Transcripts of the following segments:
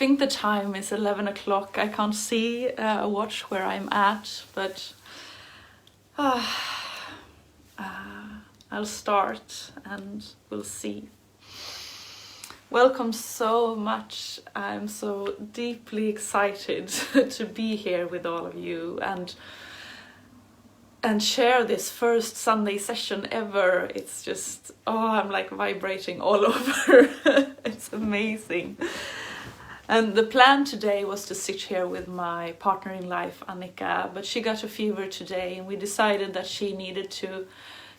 think the time is 11 o'clock. I can't see a watch where I'm at, but I'll start and we'll see. Welcome so much. I'm so deeply excited to be here with all of you and share this first Sunday session ever. It's just, I'm like vibrating all over. It's amazing. And the plan today was to sit here with my partner in life, Annika, but she got a fever today and we decided that she needed to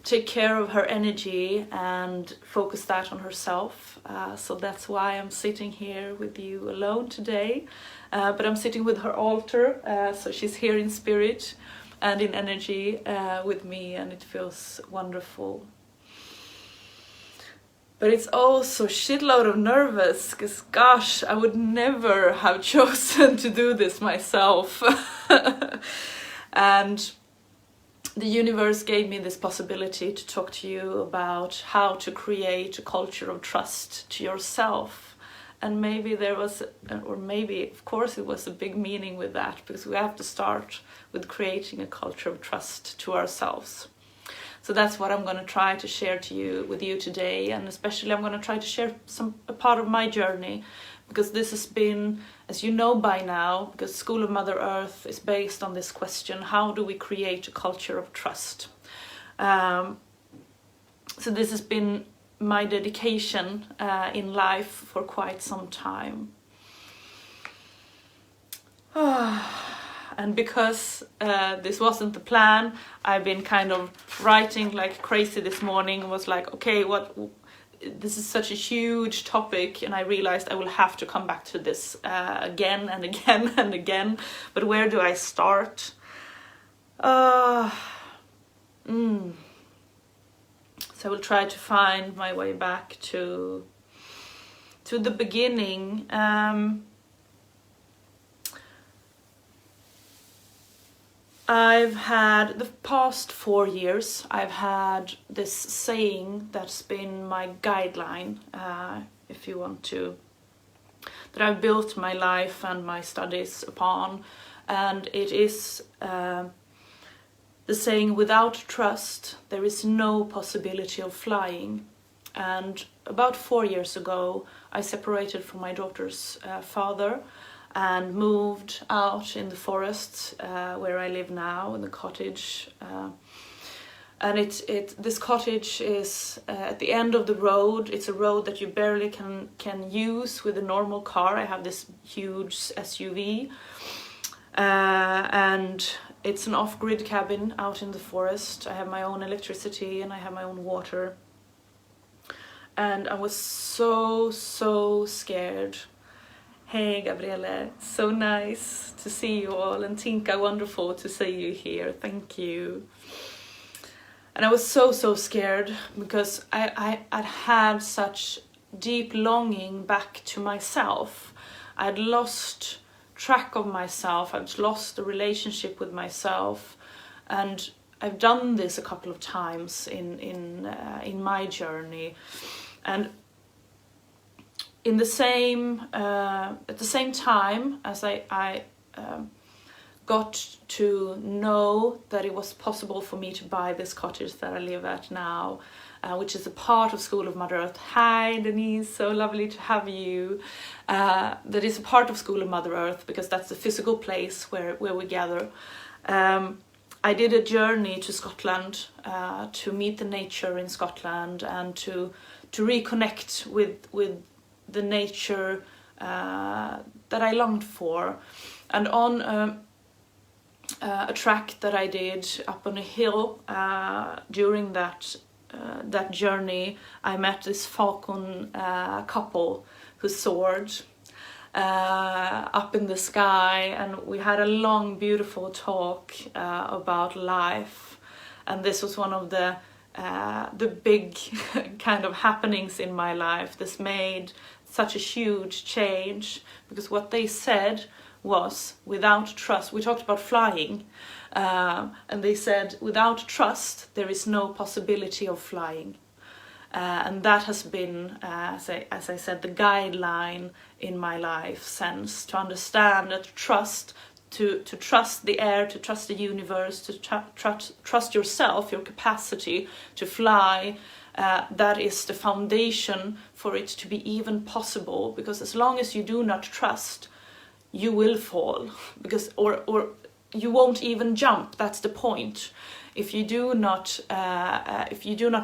take care of her energy and focus that on herself. So that's why I'm sitting here with you alone today. But I'm sitting with her altar, so she's here in spirit and in energy with me, and it feels wonderful. But it's also a shitload of nervous, because gosh, I would never have chosen to do this myself. And the universe gave me this possibility to talk to you about how to create a culture of trust to yourself. And maybe there was, or maybe of course it was a big meaning with that, because we have to start with creating a culture of trust to ourselves. So that's what I'm going to try to share with you today, and especially I'm going to try to share a part of my journey, because this has been, as you know by now, because School of Mother Earth is based on this question: how do we create a culture of trust? So this has been my dedication in life for quite some time. And because this wasn't the plan, I've been kind of writing like crazy this morning and was like, okay, this is such a huge topic, and I realized I will have to come back to this again and again and again. But where do I start? So I will try to find my way back to the beginning. I've had, the past 4 years, I've had this saying that's been my guideline, if you want to, that I've built my life and my studies upon, and it is the saying, without trust, there is no possibility of flying. And about 4 years ago, I separated from my daughter's father, and moved out in the forest where I live now, in the cottage. And this cottage is at the end of the road. It's a road that you barely can use with a normal car. I have this huge SUV. And it's an off-grid cabin out in the forest. I have my own electricity and I have my own water. And I was so scared. Hey Gabriele, so nice to see you all, and Tinka, wonderful to see you here, thank you. And I was so scared because I'd had such deep longing back to myself. I'd lost track of myself, I'd lost the relationship with myself, and I've done this a couple of times in my journey. And at the same time as I got to know that it was possible for me to buy this cottage that I live at now, which is a part of School of Mother Earth. Hi Denise, so lovely to have you. That is a part of School of Mother Earth because that's the physical place where we gather. I did a journey to Scotland to meet the nature in Scotland and to reconnect with the nature that I longed for. And on a track that I did up on a hill during that journey, I met this falcon couple who soared up in the sky, and we had a long beautiful talk about life. And this was one of the big kind of happenings in my life. This made such a huge change, because what they said was, without trust, we talked about flying, and they said, without trust there is no possibility of flying. and that has been, as I said, the guideline in my life since, to understand that to trust the air, to trust the universe, to trust yourself, your capacity to fly. That is the foundation for it to be even possible, because as long as you do not trust, you will fall, because or you won't even jump. That's the point. If you do not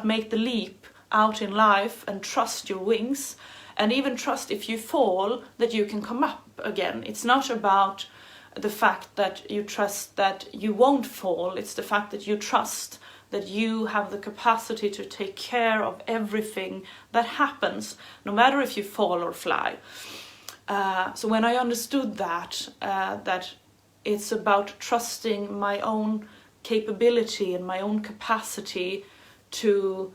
make the leap out in life and trust your wings, and even trust if you fall that you can come up again. It's not about the fact that you trust that you won't fall, it's the fact that you trust that you have the capacity to take care of everything that happens, no matter if you fall or fly. So when I understood that it's about trusting my own capability and my own capacity to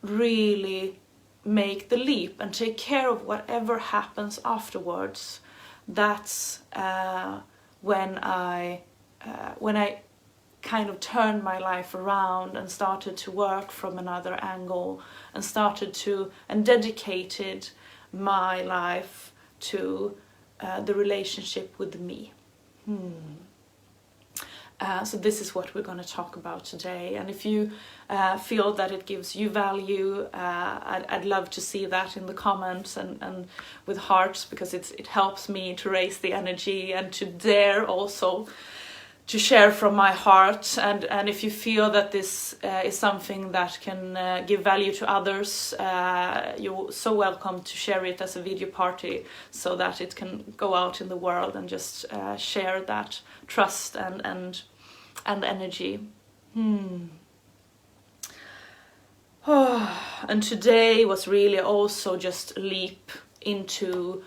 really make the leap and take care of whatever happens afterwards, that's when I kind of turned my life around and started to work from another angle, and dedicated my life to the relationship with me. So this is what we're going to talk about today, and if you feel that it gives you value, I'd love to see that in the comments and with hearts, because it helps me to raise the energy and to dare also to share from my heart. And if you feel that this is something that can give value to others, you're so welcome to share it as a video party, so that it can go out in the world and just share that trust and energy. And today was really also just a leap into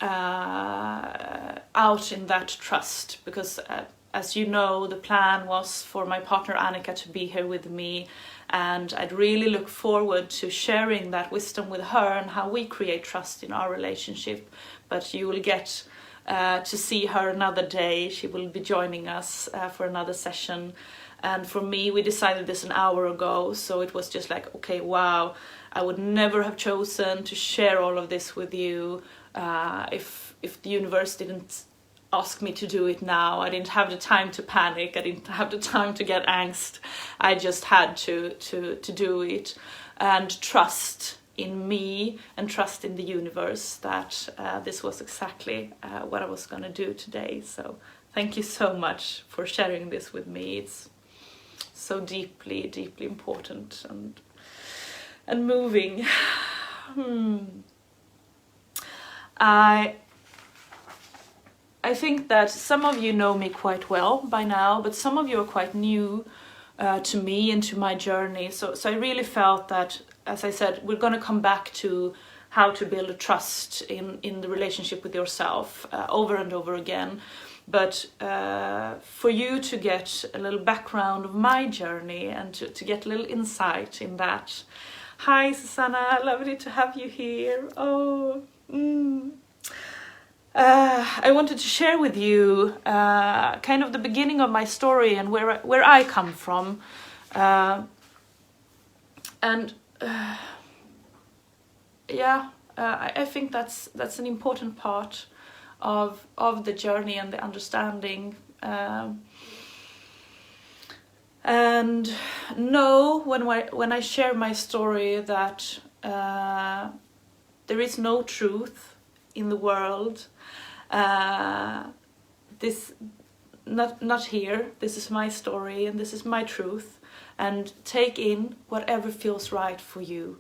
out in that trust, because as you know, the plan was for my partner Annika to be here with me, and I'd really look forward to sharing that wisdom with her and how we create trust in our relationship. But you will get to see her another day. She will be joining us for another session. And for me, we decided this an hour ago, so it was just like, okay, wow, I would never have chosen to share all of this with you if the universe didn't ask me to do it now. I didn't have the time to panic, I didn't have the time to get angst. I just had to do it and trust in me and trust in the universe that this was exactly what I was going to do today. So thank you so much for sharing this with me. It's so deeply important and moving. I think that some of you know me quite well by now, but some of you are quite new to me and to my journey. So I really felt that, as I said, we're going to come back to how to build a trust in the relationship with yourself over and over again. But for you to get a little background of my journey and to get a little insight in that. Hi Susanna, lovely to have you here. I wanted to share with you kind of the beginning of my story and where I come from. I think that's an important part of the journey and the understanding. And know when I share my story that there is no truth in the world. This not here. This is my story and this is my truth, and take in whatever feels right for you,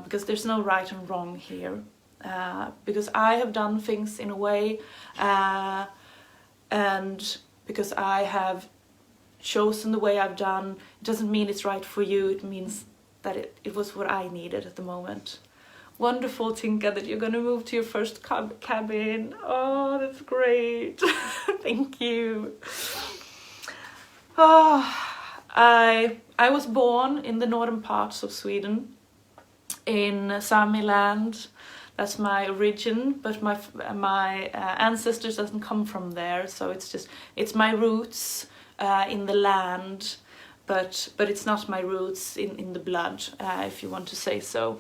because there's no right and wrong here. Because I have done things in a way, and because I have chosen the way I've done, it doesn't mean it's right for you. It means that it was what I needed at the moment. Wonderful, Tinka, that you're going to move to your first cabin. Oh, that's great. Thank you. I was born in the northern parts of Sweden, in Sami land. That's my origin, but my ancestors doesn't come from there, so it's my roots in the land. but it's not my roots in the blood, if you want to say so.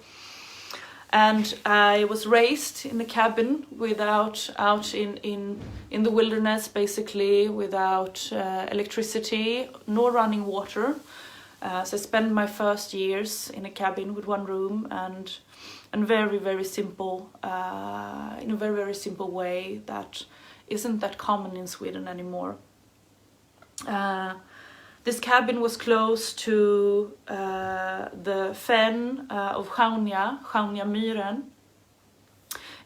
And I was raised in a cabin out in the wilderness, basically, without electricity nor running water. So I spent my first years in a cabin with one room and very, very simple, in a very, very simple way that isn't that common in Sweden anymore. This cabin was close to the fen of Sjaunja myren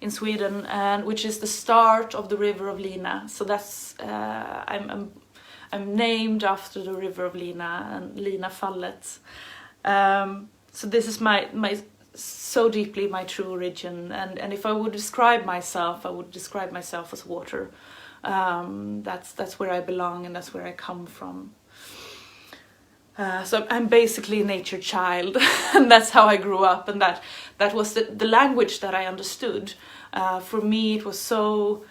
in Sweden, and which is the start of the river of Lina. So that's I'm named after the river of Lina and Lina fallet. So this is my so deeply my true origin, and if I would describe myself, I would describe myself as water. That's where I belong, and that's where I come from. So I'm basically a nature child, and that's how I grew up, and that was the language that I understood. For me, it was so.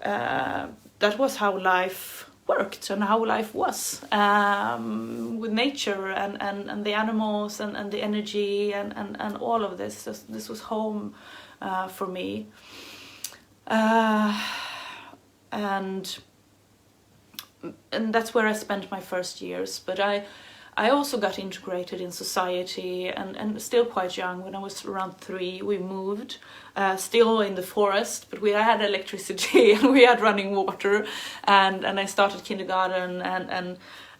That was how life worked and how life was, with nature and the animals and the energy and all of this. This was home for me, and that's where I spent my first years. But I also got integrated in society, and still quite young. When I was around 3, we moved, still in the forest, but we had electricity and we had running water, and I started kindergarten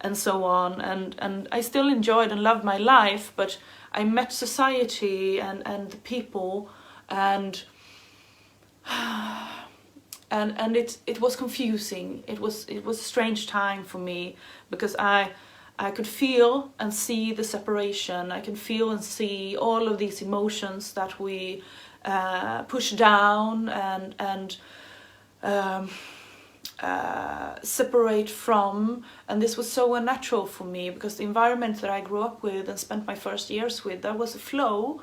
and so on, and I still enjoyed and loved my life, but I met society and the people, and it was confusing. It was a strange time for me, because I could feel and see the separation. I can feel and see all of these emotions that we push down and separate from. And this was so unnatural for me, because the environment that I grew up with and spent my first years with, there was a flow.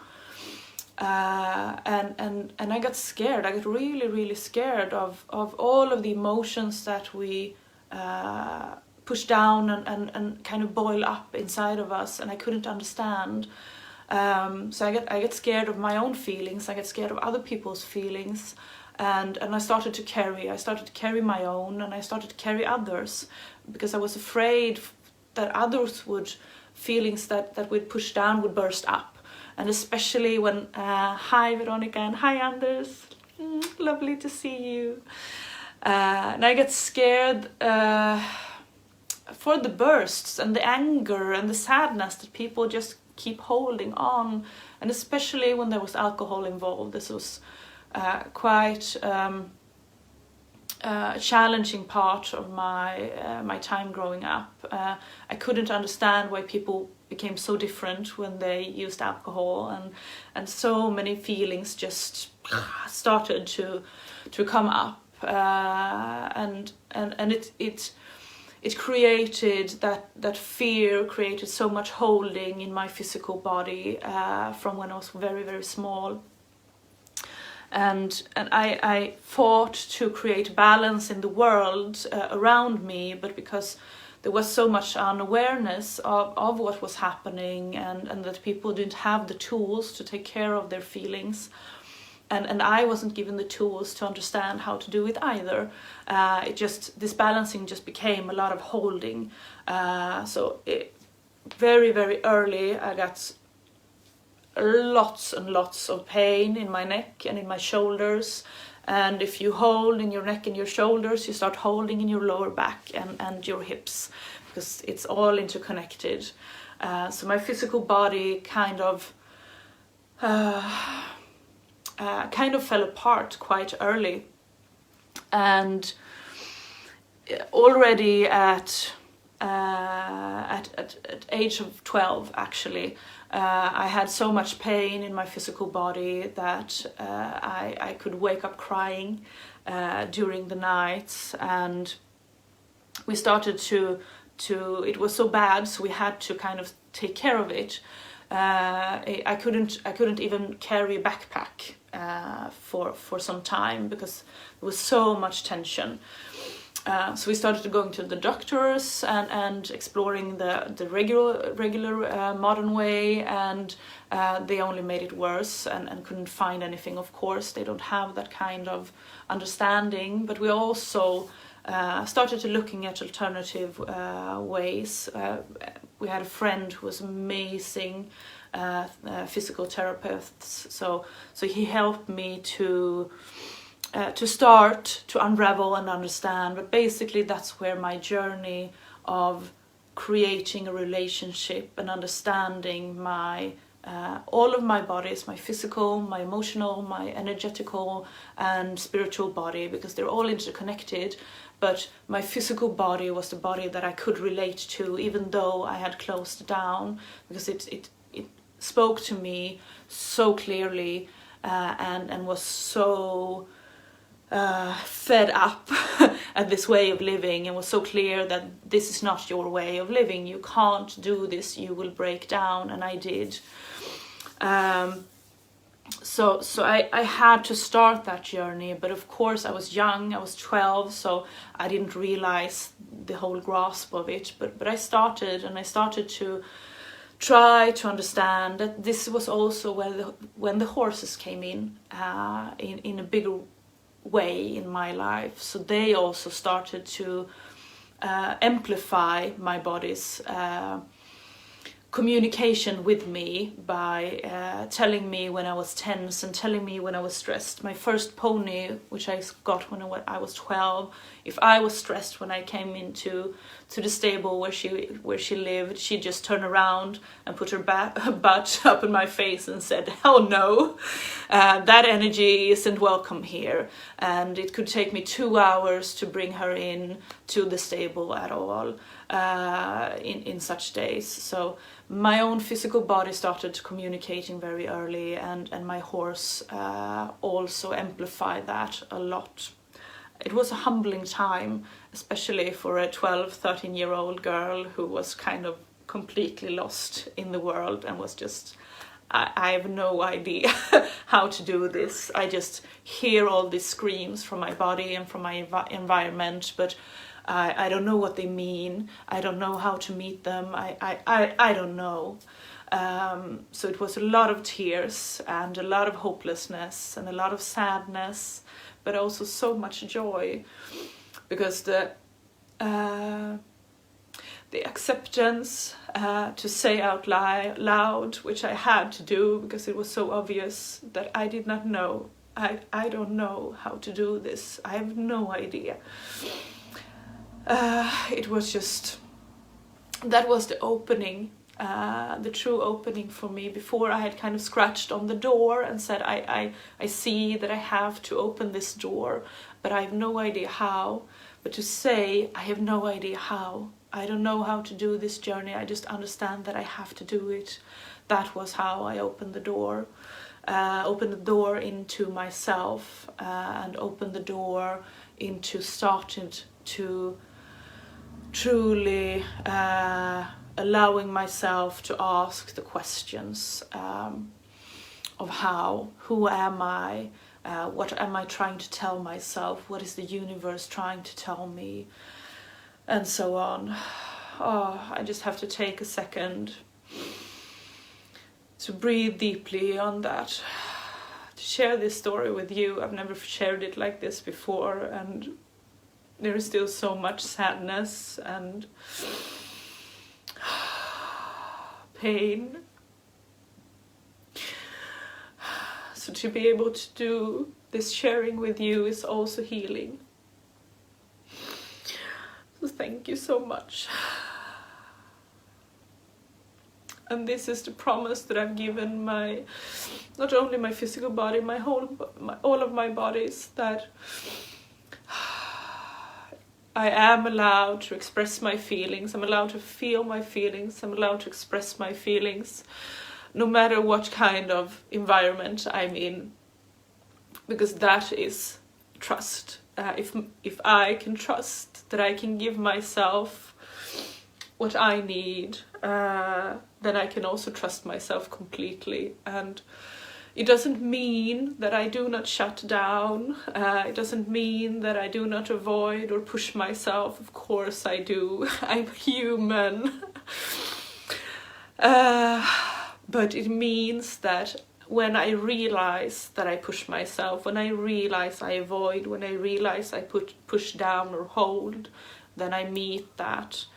And I got scared. I got really, really scared of all of the emotions that we push down and kind of boil up inside of us, and I couldn't understand. So I get scared of my own feelings. I get scared of other people's feelings, and I started to carry my own, and I started to carry others, because I was afraid that others feelings that we'd push down would burst up. And especially when hi Veronica and hi Anders, lovely to see you. And I get scared for the bursts and the anger and the sadness that people just keep holding on, and especially when there was alcohol involved. This was quite a challenging part of my time growing up. I couldn't understand why people became so different when they used alcohol, and so many feelings just started to come up, and it created that fear, created so much holding in my physical body from when I was very, very small. And I fought to create balance in the world around me, but because there was so much unawareness of what was happening, and that people didn't have the tools to take care of their feelings, and I wasn't given the tools to understand how to do it either. This balancing just became a lot of holding. Very, very early I got lots and lots of pain in my neck and in my shoulders. And if you hold in your neck and your shoulders, you start holding in your lower back and your hips, because it's all interconnected. So my physical body kind of fell apart quite early. And already at age of 12, actually, I had so much pain in my physical body that I could wake up crying during the nights, and we started to it was so bad, so we had to kind of take care of it. I couldn't even carry a backpack for some time, because there was so much tension. So we started going to the doctors and exploring the regular modern way, and they only made it worse and couldn't find anything. Of course, they don't have that kind of understanding, but we also started to looking at alternative ways. We had a friend who was amazing physical therapist, so he helped me to start to unravel and understand. But basically that's where my journey of creating a relationship and understanding my all of my bodies, my physical, my emotional, my energetical and spiritual body, because they're all interconnected. But my physical body was the body that I could relate to, even though I had closed down, because it spoke to me so clearly and was so fed up at this way of living, and was so clear that this is not your way of living. You can't do this, you will break down. And I did. So I had to start that journey, but of course I was young, I was 12, so I didn't realize the whole grasp of it, but I started to try to understand that this was also when the horses came in a bigger way in my life. So they also started to amplify my body's communication with me by telling me when I was tense and telling me when I was stressed. My first pony, which I got when I was 12, if I was stressed when I came into the stable where she lived, she'd just turn around and put her butt up in my face and said, "Hell no, that energy isn't welcome here." And it could take me 2 hours to bring her in to the stable at all in such days. So my own physical body started communicating very early, and my horse also amplified that a lot. It was a humbling time, especially for a 12-13-year-old girl who was kind of completely lost in the world and was just, I have no idea how to do this. I just hear all these screams from my body and from my environment, but I don't know what they mean. I don't know how to meet them. I don't know. So it was a lot of tears and a lot of hopelessness and a lot of sadness, but also so much joy, because the acceptance to say out loud, which I had to do because it was so obvious that I did not know. I don't know how to do this. I have no idea. It was just, that was the opening, the true opening for me. Before I had kind of scratched on the door and said, I see that I have to open this door, but I have no idea how. But to say, I have no idea how, I don't know how to do this journey, I just understand that I have to do it. That was how I opened the door. Opened the door into myself, and opened the door into starting to truly allowing myself to ask the questions of how, who am I, what am I trying to tell myself, what is the universe trying to tell me, and so on. Oh, I just have to take a second to breathe deeply on that, to share this story with you. I've never shared it like this before, and there is still so much sadness and pain. So to be able to do this sharing with you is also healing. So thank you so much. And this is the promise that I've given not only my physical body, all of my bodies, that I am allowed to express my feelings. I'm allowed to feel my feelings. I'm allowed to express my feelings, no matter what kind of environment I'm in, because that is trust. If I can trust that I can give myself what I need, then I can also trust myself completely. And It doesn't mean that I do not shut down. It doesn't mean that I do not avoid or push myself. Of course I do. I'm human. But it means that when I realize that I push myself, when I realize I avoid, when I realize I push down or hold, then I meet that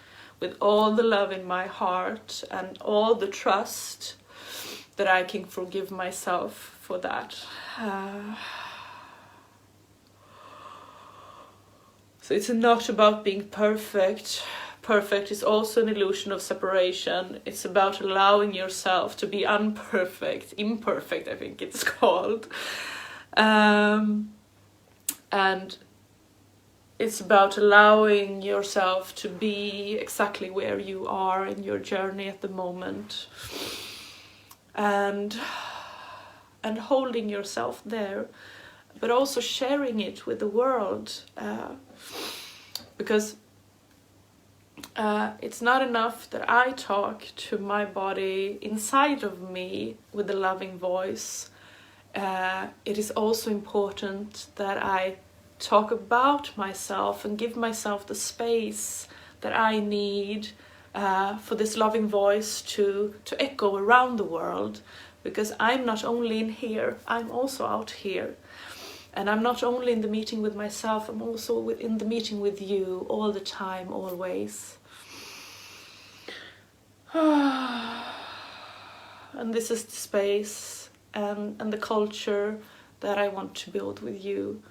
with all the love in my heart and all the trust that I can forgive myself for that. So it's not about being perfect. Perfect is also an illusion of separation. It's about allowing yourself to be imperfect, I think it's called. And it's about allowing yourself to be exactly where you are in your journey at the moment. And holding yourself there, but also sharing it with the world. Because it's not enough that I talk to my body inside of me with a loving voice. It is also important that I talk about myself and give myself the space that I need for this loving voice to echo around the world, because I'm not only in here, I'm also out here. And I'm not only in the meeting with myself, I'm also in the meeting with you all the time, always. And this is the space and the culture that I want to build with you,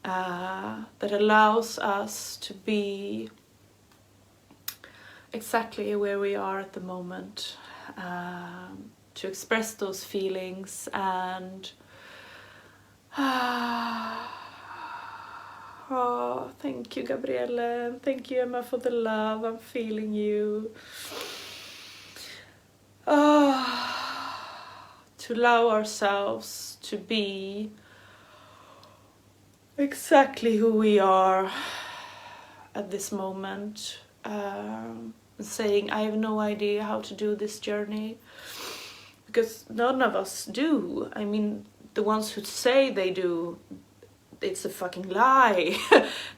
that allows us to be exactly where we are at the moment, to express those feelings and oh, thank you, Gabrielle. Thank you, Emma, for the love. I'm feeling you. To allow ourselves to be exactly who we are at this moment. Saying, I have no idea how to do this journey, because none of us do. I mean, the ones who say they do, it's a fucking lie.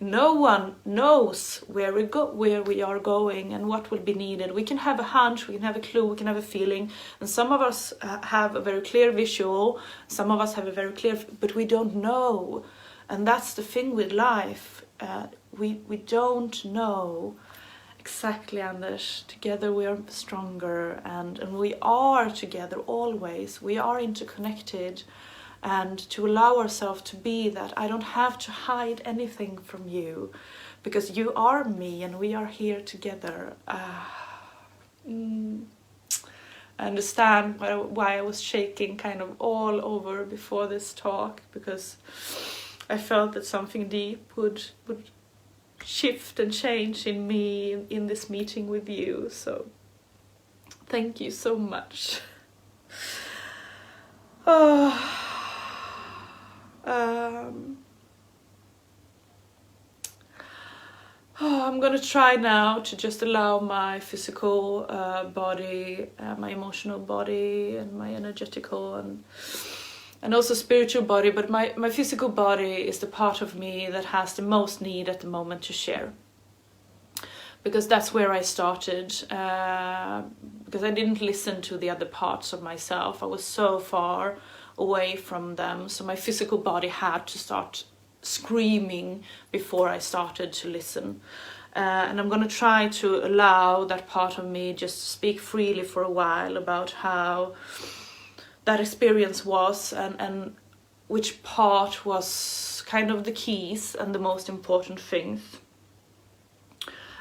No one knows where we are going and what will be needed. We can have a hunch, we can have a clue, we can have a feeling, and some of us have a very clear visual, some of us have a very clear, but we don't know. And that's the thing with life. We don't know. Exactly, Anders. Together we are stronger, and we are together always. We are interconnected, and to allow ourselves to be that, I don't have to hide anything from you, because you are me and we are here together. I understand why I was shaking kind of all over before this talk, because I felt that something deep would shift and change in me in this meeting with you. So thank you so much. I'm gonna try now to just allow my physical body, my emotional body, and my energetical and also spiritual body, but my physical body is the part of me that has the most need at the moment to share. Because that's where I started, because I didn't listen to the other parts of myself. I was so far away from them, so my physical body had to start screaming before I started to listen. And I'm going to try to allow that part of me just to speak freely for a while about how that experience was, and which part was kind of the keys and the most important things.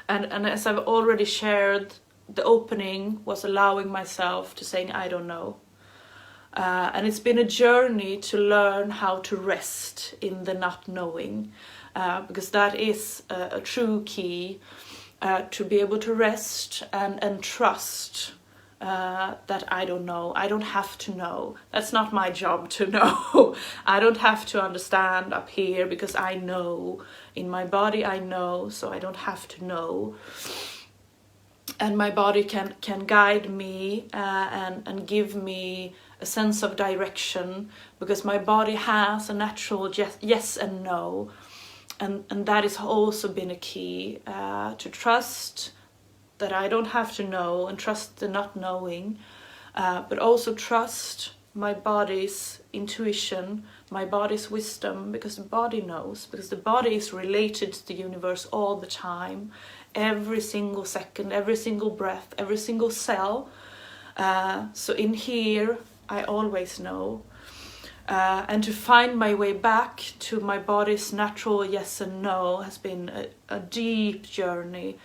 And as I've already shared, the opening was allowing myself to saying, I don't know. And it's been a journey to learn how to rest in the not knowing, because that is a true key, to be able to rest and trust that I don't know. I don't have to know. That's not my job to know. I don't have to understand up here, because I know. In my body I know, so I don't have to know. And my body can guide me and give me a sense of direction, because my body has a natural yes and no. And that has also been a key, to trust that I don't have to know, and trust the not knowing, but also trust my body's intuition, my body's wisdom, because the body knows, because the body is related to the universe all the time, every single second, every single breath, every single cell. So in here, I always know. And to find my way back to my body's natural yes and no has been a deep journey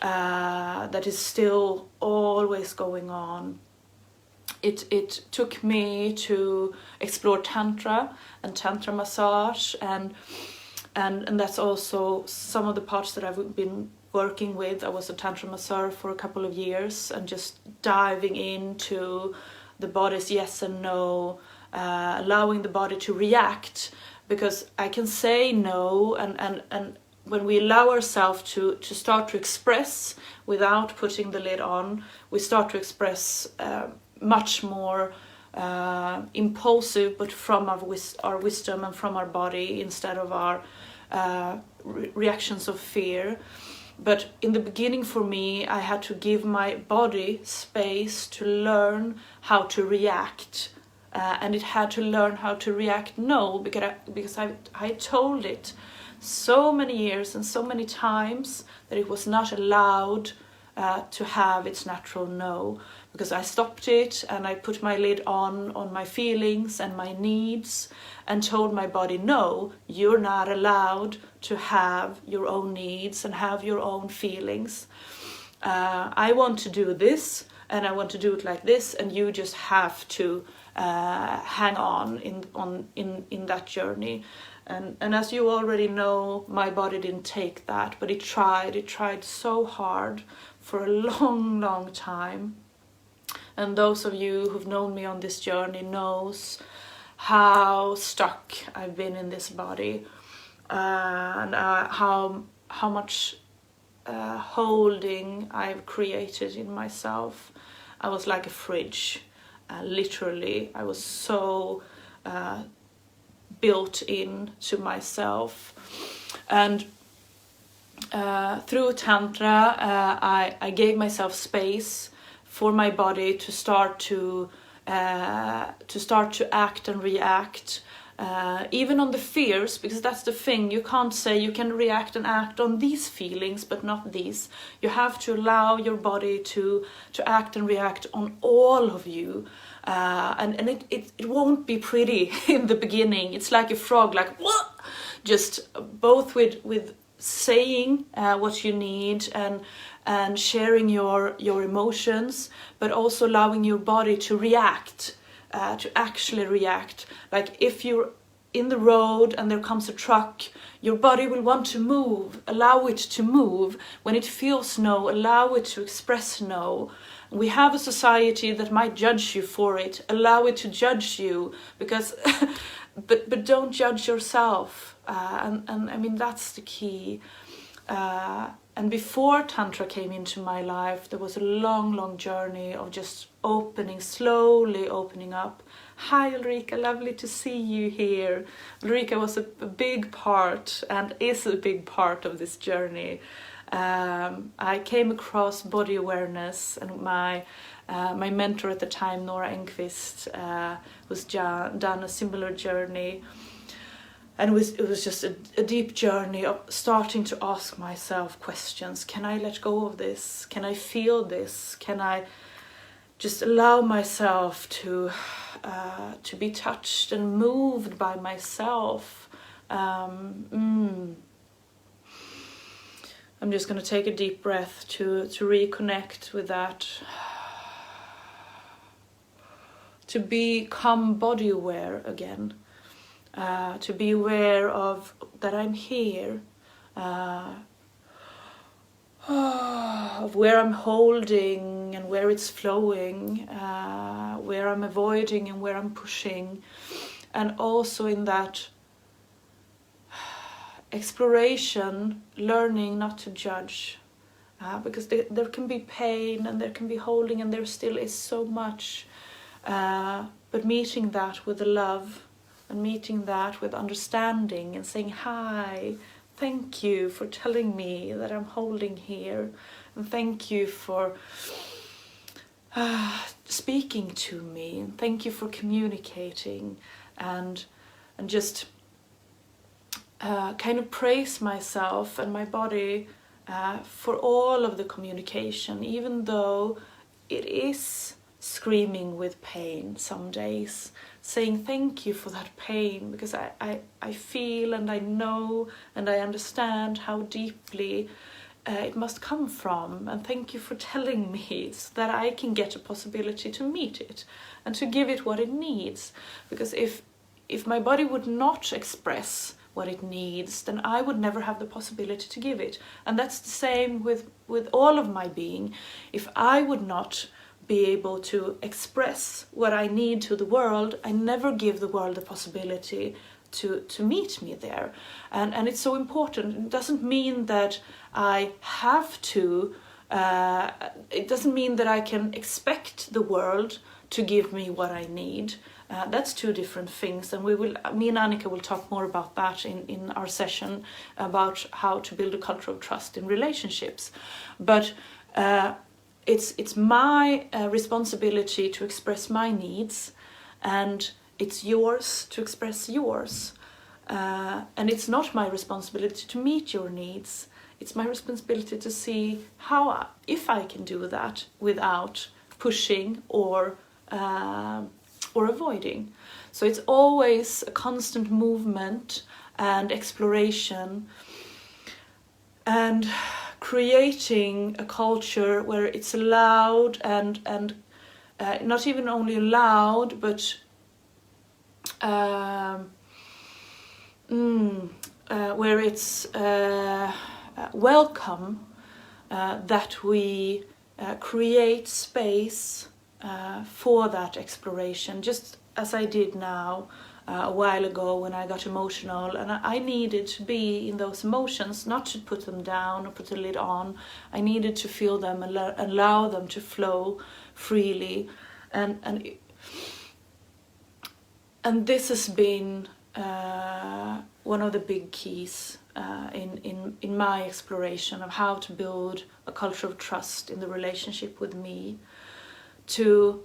that is still always going on. It took me to explore Tantra and Tantra massage, and that's also some of the parts that I've been working with. I was a Tantra masseur for a couple of years, and just diving into the body's yes and no, allowing the body to react, because I can say no, and when we allow ourselves to start to express without putting the lid on, we start to express much more impulsive, but from our wisdom and from our body, instead of our reactions of fear. But in the beginning, for me, I had to give my body space to learn how to react, and it had to learn how to react no, because I told it so many years and so many times that it was not allowed to have its natural no, because I stopped it and I put my lid on my feelings and my needs, and told my body, no, you're not allowed to have your own needs and have your own feelings. I want to do this, and I want to do it like this, and you just have to hang on in that journey. And as you already know, my body didn't take that, but it tried so hard for a long time. And those of you who've known me on this journey knows how stuck I've been in this body, and how much holding I've created in myself. I was like a fridge, literally. I was so built in to myself. And through Tantra, I gave myself space for my body to start to act and react, even on the fears, because that's the thing. You can't say you can react and act on these feelings but not these. You have to allow your body to act and react on all of you, and it won't be pretty in the beginning. It's like a frog, like what? Just both with saying what you need and sharing your emotions, but also allowing your body to react, to actually react. Like if you're in the road and there comes a truck, your body will want to move. Allow it to move. When it feels no, allow it to express no. We have a society that might judge you for it. Allow it to judge you, because but don't judge yourself. And I mean, that's the key. And before Tantra came into my life, there was a long journey of just slowly opening up. Hi Ulrika, lovely to see you here. Ulrika was a big part and is a big part of this journey. I came across body awareness, and my mentor at the time, Nora Enquist, was done a similar journey. And it was just a deep journey of starting to ask myself questions. Can I let go of this? Can I feel this? Can I just allow myself to be touched and moved by myself? I'm just going to take a deep breath to reconnect with that. To become body aware again. To be aware of that I'm here, of where I'm holding and where it's flowing, where I'm avoiding and where I'm pushing, and also in that exploration, learning not to judge, because there can be pain and there can be holding, and there still is so much but meeting that with the love, and meeting that with understanding, and saying, hi, thank you for telling me that I'm holding here, and thank you for speaking to me, and thank you for communicating, and just kind of praise myself and my body for all of the communication, even though it is screaming with pain some days, saying thank you for that pain, because I feel and I know and I understand how deeply it must come from, and thank you for telling me, so that I can get a possibility to meet it and to give it what it needs. Because if my body would not express what it needs, then I would never have the possibility to give it. And that's the same with all of my being. If I would not be able to express what I need to the world, I never give the world the possibility to meet me there. And it's so important. It doesn't mean that I have to, it doesn't mean that I can expect the world to give me what I need. That's two different things, and me and Annika will talk more about that in our session about how to build a culture of trust in relationships. But it's my responsibility to express my needs, and it's yours to express yours. And it's not my responsibility to meet your needs. It's my responsibility to see if I can do that without pushing or avoiding. So it's always a constant movement and exploration, and creating a culture where it's allowed and not even only allowed, but where it's welcome, that we create space for that exploration, just as I did now a while ago when I got emotional, and I needed to be in those emotions, not to put them down or put a lid on. I needed to feel them and allow them to flow freely, and this has been one of the big keys in my exploration of how to build a culture of trust in the relationship with me. To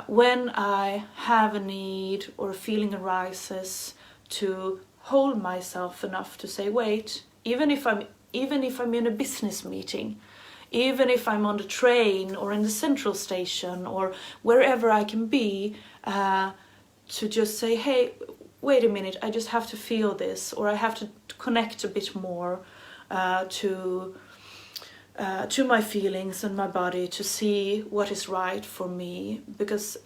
when I have a need or a feeling arises, to hold myself enough to say, wait, even if I'm in a business meeting, even if I'm on the train or in the central station or wherever I can be, to just say, hey, wait a minute, I just have to feel this, or I have to connect a bit more to my feelings and my body, to see what is right for me, because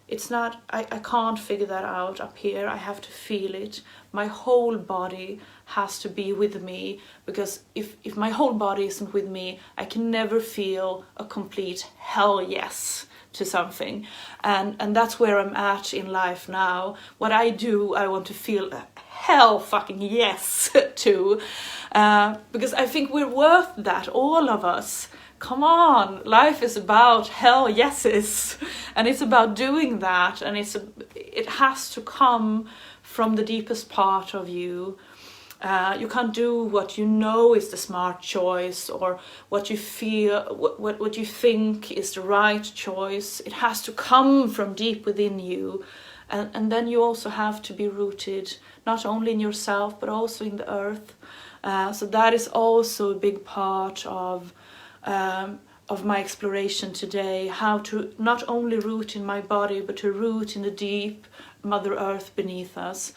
it's not, I can't figure that out up here. I have to feel it. My whole body has to be with me, because if my whole body isn't with me, I can never feel a complete hell yes to something. And that's where I'm at in life now. What I do, I want to feel hell fucking yes to, because I think we're worth that, all of us. Come on, life is about hell yeses, and it's about doing that, and it has to come from the deepest part of you. You can't do what you know is the smart choice, or what you feel, what you think is the right choice. It has to come from deep within you, and then you also have to be rooted not only in yourself but also in the earth. So that is also a big part of my exploration today, how to not only root in my body but to root in the deep Mother Earth beneath us.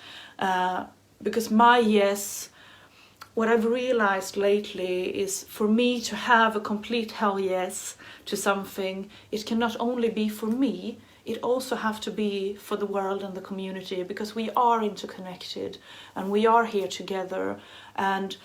Because my yes, what I've realized lately is, for me to have a complete hell yes to something, it can not only be for me, it also have to be for the world and the community, because we are interconnected and we are here together. And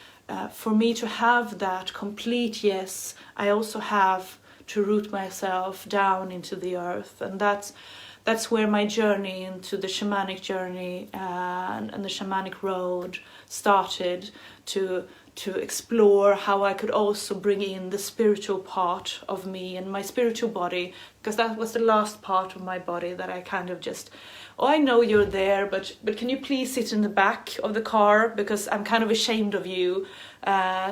for me to have that complete yes, I also have to root myself down into the earth. And that's where my journey into the shamanic journey and the shamanic road started, to to explore how I could also bring in the spiritual part of me and my spiritual body, because that was the last part of my body that I kind of just, oh, I know you're there, but can you please sit in the back of the car, because I'm kind of ashamed of you.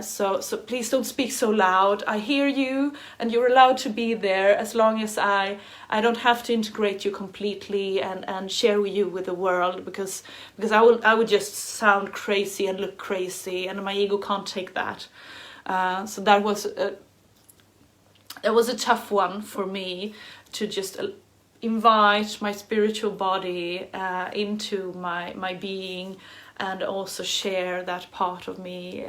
So please don't speak so loud. I hear you, and you're allowed to be there as long as I don't have to integrate you completely and share you with the world, because I would just sound crazy and look crazy, and my ego can't take that. So that was a tough one for me, to just invite my spiritual body into my being, and also share that part of me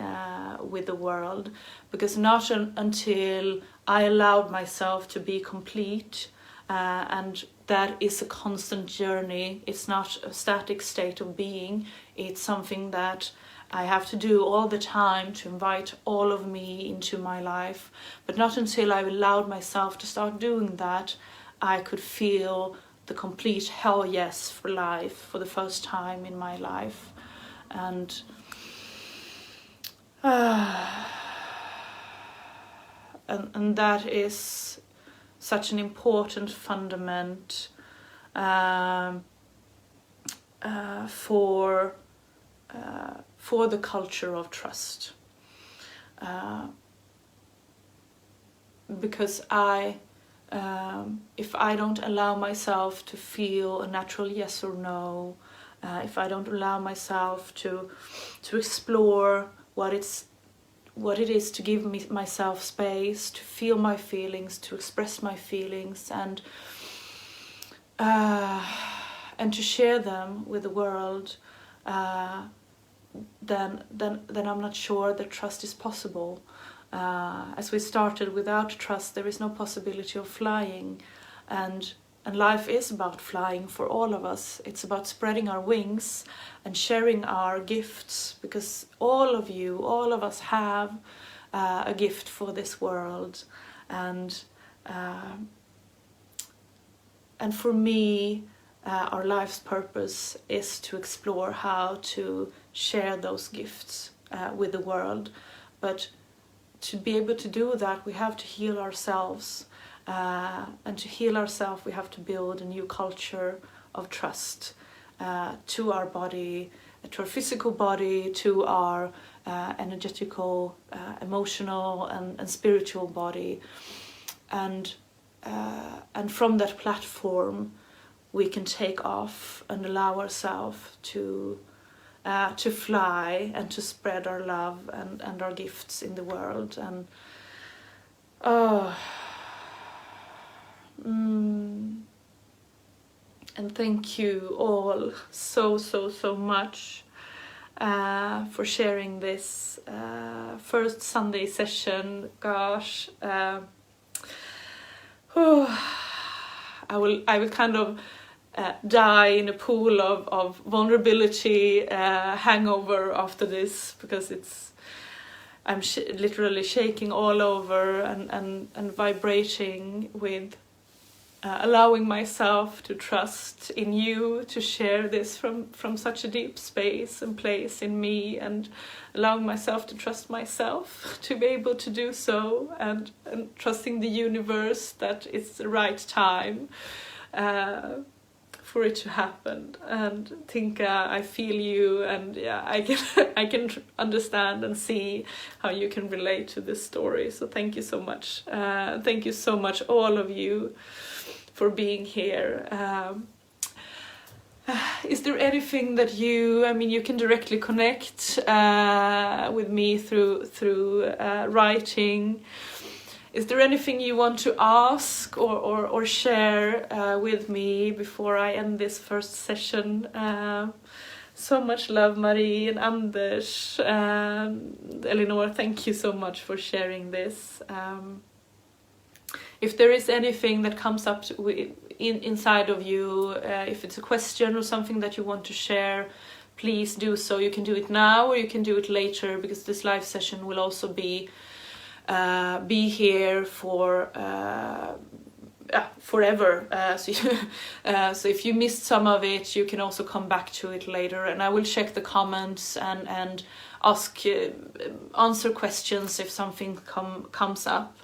with the world, because not until I allowed myself to be complete, and that is a constant journey. It's not a static state of being. It's something that I have to do all the time, to invite all of me into my life. But not until I allowed myself to start doing that, I could feel the complete hell yes for life for the first time in my life. And that is such an important fundament for the culture of trust, because if I don't allow myself to feel a natural yes or no, if I don't allow myself to explore what it is to give myself space, to feel my feelings, to express my feelings, and to share them with the world, then I'm not sure that trust is possible. As we started, without trust there is no possibility of flying, and life is about flying for all of us. It's about spreading our wings and sharing our gifts, because all of us have a gift for this world, and for me, our life's purpose is to explore how to share those gifts with the world. But to be able to do that, we have to heal ourselves. And to heal ourselves, we have to build a new culture of trust to our body, to our physical body, to our energetical, emotional, and spiritual body. And from that platform, we can take off and allow ourselves to fly and to spread our love and our gifts in the world. And and thank you all so much for sharing this first Sunday session. Gosh, I will kind of die in a pool of vulnerability, hangover after this, because I'm literally shaking all over and vibrating with allowing myself to trust in you, to share this from such a deep space and place in me, and allowing myself to trust myself to be able to do so, and trusting the universe that it's the right time for it to happen. And think I feel you, and I can understand and see how you can relate to this story. So thank you so much. Thank you so much, all of you, for being here. Is there anything that you can directly connect with me through writing? Is there anything you want to ask or share with me before I end this first session? So much love, Marie and Anders. Elinor, thank you so much for sharing this. If there is anything that comes up inside of you, if it's a question or something that you want to share, please do so. You can do it now or you can do it later, because this live session will also be here for forever. So if you missed some of it, you can also come back to it later, and I will check the comments and answer questions if something comes up.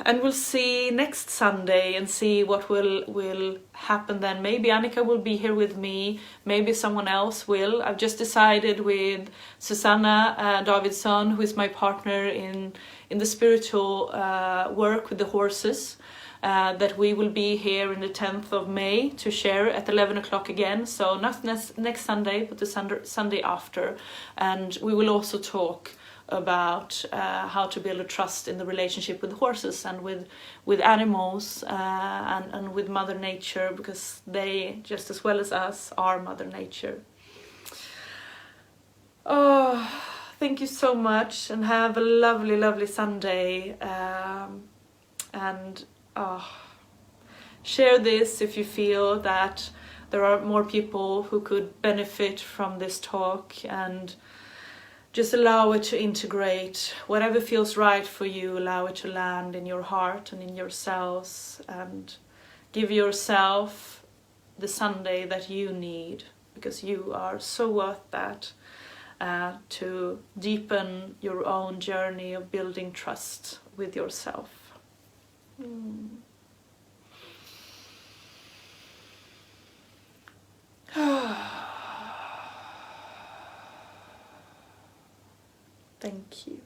And we'll see next Sunday and see what will happen then. Maybe Annika will be here with me, maybe someone else will. I've just decided with Susanna Davidsson, who is my partner in the spiritual work with the horses, that we will be here in the 10th of May to share at 11 o'clock again. So not next Sunday, but the Sunday after. And we will also talk about how to build a trust in the relationship with horses and with animals and with Mother Nature, because they, just as well as us, are Mother Nature. Oh, thank you so much, and have a lovely, lovely Sunday. And share this if you feel that there are more people who could benefit from this talk, and just allow it to integrate. Whatever feels right for you, allow it to land in your heart and in your cells, and give yourself the Sunday that you need, because you are so worth that, to deepen your own journey of building trust with yourself. Thank you.